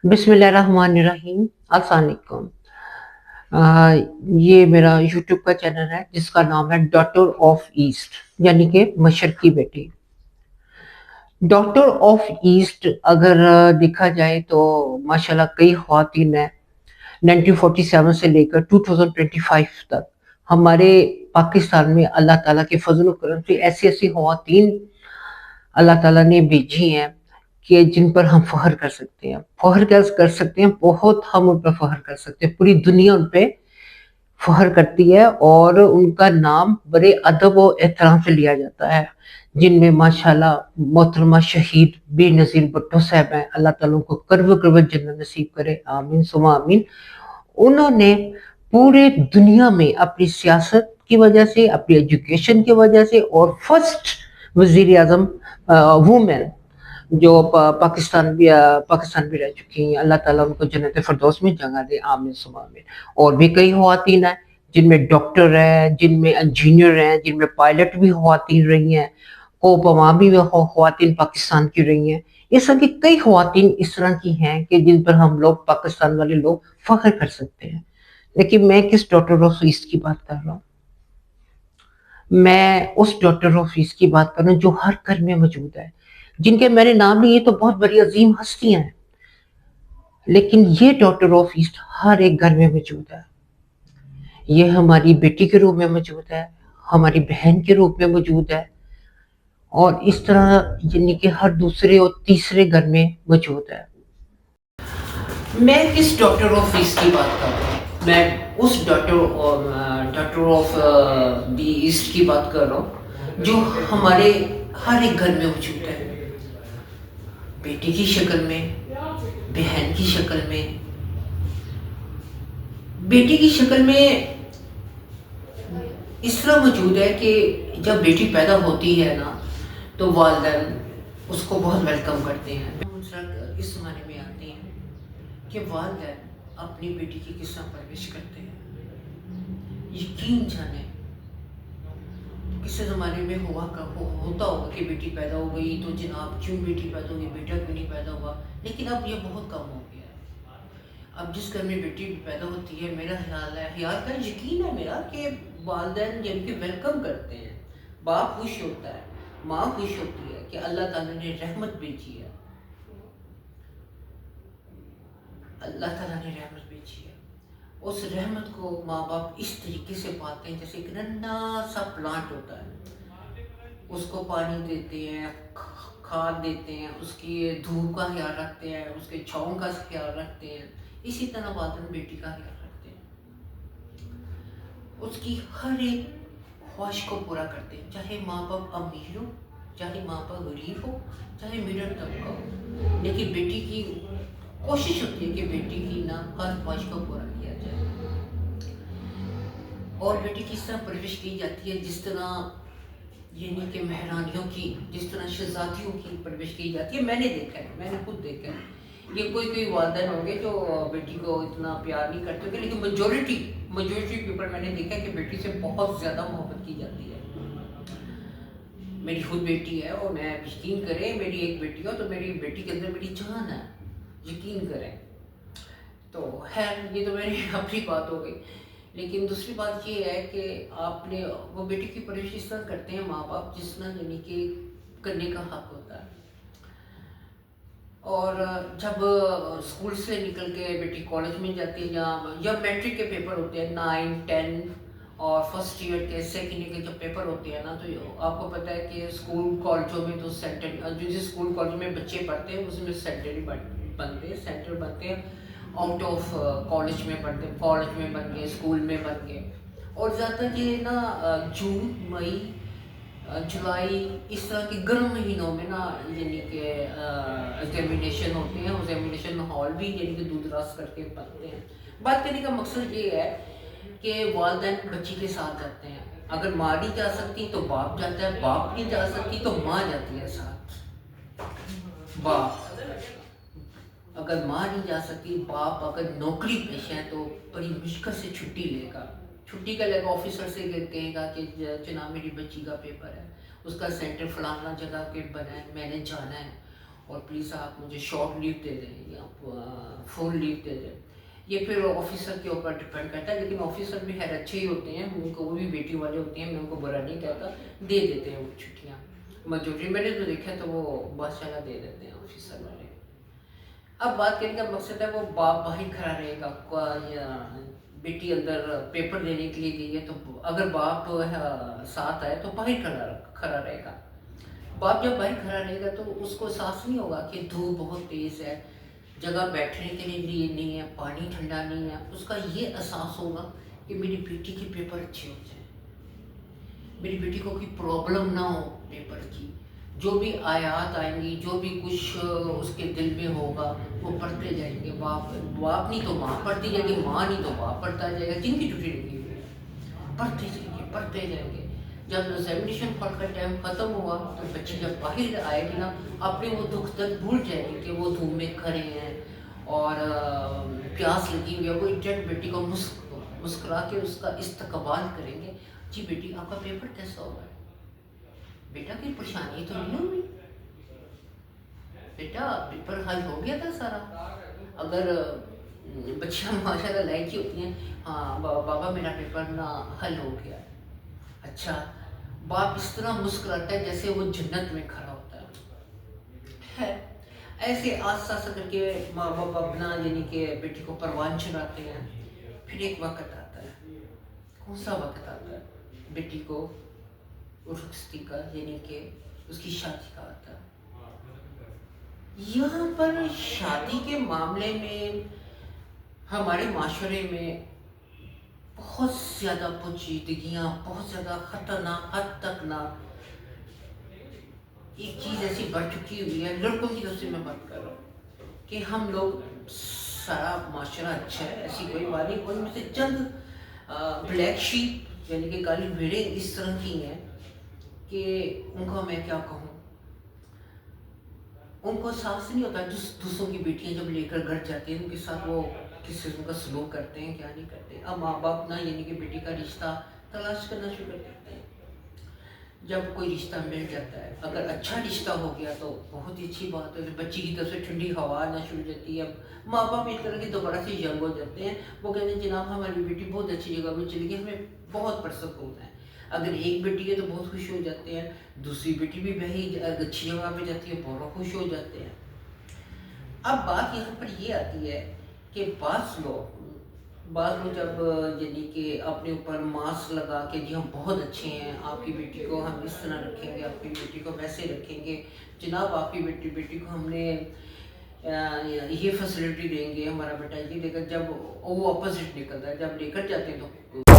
बिस्मिल्लाहिर्रहमानिर्रहीम। अस्सलाम वालेकुम। ये मेरा यूट्यूब का चैनल है जिसका नाम है डॉटर ऑफ ईस्ट, यानी कि मशरकी बेटी। डॉटर ऑफ ईस्ट अगर देखा जाए तो माशाल्लाह कई ख्वातीन हैं। 1947 से लेकर 2025 तक हमारे पाकिस्तान में अल्लाह ताला के फजल व करम से ऐसी ऐसी ख्वातीन अल्लाह ताला ने भेजी हैं कि जिन पर हम फख्र कर सकते हैं। फख्र क्या कर सकते हैं, बहुत हम उन पर फख्र कर सकते हैं। पूरी दुनिया उन पे फख्र करती है और उनका नाम बड़े अदब और एहतराम से लिया जाता है। जिनमें माशाल्लाह मोहतरमा शहीद बेनज़ीर भुट्टो साहब हैं, अल्लाह ताला उनको कर्ब कर्ब जन्नत नसीब करे, आमीन सुमा आमीन। उन्होंने पूरे दुनिया में अपनी सियासत की वजह से, अपनी एजुकेशन की वजह से और फर्स्ट वज़ीर आज़म वुमेन जो पाकिस्तान भी रह चुकी हैं, अल्लाह ताला उनको जन्नत फ़िरदौस में जगह दे, आमीन सुमा आमीन। और भी कई ख़वातीन हैं जिनमें डॉक्टर हैं, जिनमें इंजीनियर हैं, जिनमें पायलट भी ख़वातीन रही हैं, कोपमा भी ख़वातीन पाकिस्तान की रही हैं। इस तरह की कई ख़वातीन इस तरह की हैं कि जिन पर हम लोग पाकिस्तान वाले लोग फ़ख्र कर सकते हैं। लेकिन मैं किस डॉटर ऑफ ईस्ट की बात कर रहा हूँ? मैं उस डॉटर ऑफ ईस्ट की बात कर रहा हूँ जो हर घर में मौजूद है। जिनके मैंने नाम लिए तो बहुत बड़ी अजीम हस्तियां हैं, लेकिन ये डॉटर ऑफ ईस्ट हर एक घर में मौजूद है। ये हमारी बेटी के रूप में मौजूद है, हमारी बहन के रूप में मौजूद है, और इस तरह यानी कि हर दूसरे और तीसरे घर में मौजूद है। मैं किस डॉटर ऑफ ईस्ट की बात कर रहा हूँ? मैं उस डॉटर ऑफ द ईस्ट की बात कर रहा हूँ जो हमारे हर एक घर में मौजूद है। बेटी की शक्ल में, बहन की शक्ल में। बेटी की शक्ल में इस तरह मौजूद है कि जब बेटी पैदा होती है ना, तो वालिदैन उसको बहुत वेलकम करते हैं। इस ज़माने में आते हैं कि वालिदैन अपनी बेटी की किस तरह परवरिश करते हैं। यकीन जाने किसी ज़माने में होता होगा कि बेटी पैदा हो गई तो जनाब क्यों बेटी पैदा हो गई, बेटा क्यों नहीं पैदा हुआ। लेकिन अब ये बहुत कम हो गया है। अब जिस घर में बेटी पैदा होती है, मेरा ख्याल का यकीन है मेरा कि वालिदैन जिनकी वेलकम करते हैं। बाप खुश होता है, माँ खुश होती है कि अल्लाह ताला ने रहमत भेजी है, अल्लाह ताला ने रहमत भेजी है। उस रहमत को माँ बाप इस तरीके से पाते हैं जैसे एक नन्हा सा प्लांट होता है, उसको पानी देते हैं, खाद देते हैं, उसकी धूप का ख्याल रखते हैं, उसके छाँव का ख्याल रखते हैं। इसी तरह वालिदैन बेटी का ख्याल रखते हैं, उसकी हर एक ख्वाहिश को पूरा करते हैं, चाहे माँ बाप अमीर हो, चाहे माँ बाप गरीब हो, चाहे मिडिल तबका हो। लेकिन बेटी की कोशिश होती है कि बेटी की ना हर ख्वाहिश को पूरा किया जाए। और बेटी की इस तरह परवरिश की जाती है जिस तरह यानी कि महरानियों की, जिस तरह शहजादियों की परवरिश की जाती है। मैंने देखा है, मैंने खुद देखा है। ये कोई वालिदैन होंगे जो बेटी को इतना प्यार नहीं करते होंगे, लेकिन मेजोरिटी पीपल मैंने देखा है कि बेटी से बहुत ज़्यादा मोहब्बत की जाती है। मेरी खुद बेटी है और मैं यकीन करें, मेरी एक बेटी हो तो मेरी बेटी के अंदर मेरी जान है, यकीन करें। तो है, ये तो मेरी अपनी बात हो गई। लेकिन दूसरी बात ये है कि आपने वो बेटी की परवरिश इस तरह करते हैं माँ बाप जिस तरह यानी कि करने का हक होता है। और जब स्कूल से निकल के बेटी कॉलेज में जाती है, या मैट्रिक के पेपर होते हैं 9, 10 और फर्स्ट ईयर के सेकेंड ईयर के जब पेपर होते हैं ना, तो आपको पता है कि स्कूल कॉलेजों में तो सेंटर, जो जिस स्कूल कॉलेज में बच्चे पढ़ते हैं उसमें सेंटर बनते हैं। आउट ऑफ कॉलेज में पढ़ते हैं, कॉलेज में बन गए, स्कूल में बन गए। और ज़्यादातर ये ना जून, मई, जुलाई इस तरह के गर्म महीनों में ना यानी कि एग्जामिनेशन होते हैं। एग्जामिनेशन हॉल भी यानी कि दूर दराज करके पढ़ते हैं। बात करने का मकसद ये है कि वालिदैन बच्ची के साथ जाते हैं। अगर माँ नहीं जा सकती तो बाप जाता है, बाप नहीं जा सकती तो माँ जाती है साथ। बाप अगर माँ नहीं जा सकती, बाप अगर नौकरी पेशा है तो बड़ी मुश्किल से छुट्टी लेगा, ऑफिसर से कहेगा कि जनाब मेरी बच्ची का पेपर है, उसका सेंटर फलाना जगह के बना है, मैंने जाना है। اور پلیز آپ مجھے شارٹ لیو دے دیں یا فل لیو دے دیں. یہ پھر آفیسر کے اوپر ڈپینڈ کرتا ہے، لیکن آفیسر بھی خیر اچھے ہی ہوتے ہیں، ان کو وہ بھی بیٹی والے ہوتے ہیں، میں ان کو برا نہیں کہتا، دے دیتے ہیں وہ چھٹیاں. میجورٹی میں نے تو دیکھا تو وہ ماشاء اللہ دے دیتے ہیں آفیسر والے. اب بات کرنے کا مقصد ہے وہ باپ باہر کھڑا رہے گا یا بیٹی اندر پیپر دینے کے لیے گئی ہے، تو اگر باپ ساتھ آئے تو باہر کھڑا رہے گا. باپ جب باہر کھڑا رہے گا تو اس کو احساس نہیں ہوگا کہ دھوپ بہت تیز ہے، جگہ بیٹھنے کے لیے نہیں ہے، پانی ٹھنڈا نہیں ہے. اس کا یہ احساس ہوگا کہ میری بیٹی کے پیپر اچھے ہو جائیں، میری بیٹی کو کوئی پرابلم نہ ہو پیپر کی. جو بھی آیات آئیں گی، جو بھی کچھ اس کے دل میں ہوگا وہ پڑھتے جائیں گے. باپ نہیں تو ماں پڑھتی جائے گی، ماں نہیں تو باپ پڑھتا جائے گا، جن کی ڈیوٹی لگی ہوئی ہے پڑھتے جائیں گے پڑھتے جائیں گے. جب ایگزامینیشن ہال کا ٹائم ختم ہوا تو بچی جب باہر آئے گی نا، اپنے وہ دکھ درد بھول جائے گی کہ وہ دھوپ میں کھڑے ہیں اور پیاس لگی ہوئی ہے. وہ ایگزیکٹ بیٹی کو مسکرا کے اس کا استقبال کریں گے. جی بیٹی آپ کا پیپر کیسا ہوگا؟ بیٹا کوئی پریشانی تو نہیں ہوگی؟ بیٹا پیپر حل ہو گیا تھا سارا؟ اگر بچیاں ماشاء اللہ لائق ہی ہوتی ہیں، ہاں بابا میرا پیپر نا حل ہو گیا. اچھا، باپ اس طرح مسکراتا ہے جیسے وہ جنت میں کھڑا ہوتا ہے. ایسے آہستہ آہستہ کر کے ماں باپ اپنا یعنی کہ بیٹی کو پروان چڑھاتے ہیں. پھر ایک وقت آتا ہے، کون سا وقت آتا ہے؟ بیٹی کو رخصتی کا، یعنی کہ اس کی شادی کا آتا ہے. یہاں پر شادی کے معاملے میں ہمارے معاشرے میں بہت زیادہ پیچیدگیاں، بہت زیادہ خطرناک حد تک نہ ایک چیز ایسی بڑھ چکی ہوئی ہے. لڑکوں کی طرف سے میں بات کر رہا ہوں کہ ہم لوگ سارا معاشرہ اچھا ہے، ایسی کوئی بات نہیں. ان میں سے چند بلیک شیپ یعنی کہ کالی بھیڑیں اس طرح کی ہیں کہ ان کو میں کیا کہوں، ان کو احساس نہیں ہوتا دوسروں کی بیٹیاں جب لے کر گھر جاتی ہیں ان کے ساتھ وہ کس قسم کا سلوک کرتے ہیں، کیا نہیں کرتے. اب ماں باپ نہ یعنی کہ بیٹی کا رشتہ تلاش کرنا شروع کر دیتے ہیں. جب کوئی رشتہ مل جاتا ہے، اگر اچھا رشتہ ہو گیا تو بہت ہی اچھی بات ہے. بچی کی طرف سے ٹھنڈی ہوا آنا شروع ہو جاتی ہے. ماں باپ اس طرح کی دوبارہ سے ینگ ہو جاتے ہیں. وہ کہتے ہیں جناب ہماری بیٹی بہت اچھی جگہ میں چلی گئی، ہمیں بہت پرسکون ہے. اگر ایک بیٹی ہے تو بہت خوش ہو جاتے ہیں، دوسری بیٹی بھی وہی اچھی جگہ پہ جاتی ہے، بہت خوش ہو جاتے ہیں. اب بات یہاں پر یہ آتی ہے کہ بعض لوگ جب یعنی کہ اپنے اوپر ماسک لگا کے جی ہم بہت اچھے ہیں، آپ کی بیٹی کو ہم اس طرح رکھیں گے، آپ کی بیٹی کو ویسے رکھیں گے، جناب آپ کی بیٹی کو ہم نے یہ فیسلٹی دیں گے، ہمارا بیٹا یہ دے گا. جب وہ اپوزٹ نکلتا ہے، جب لے کر جاتے ہیں تو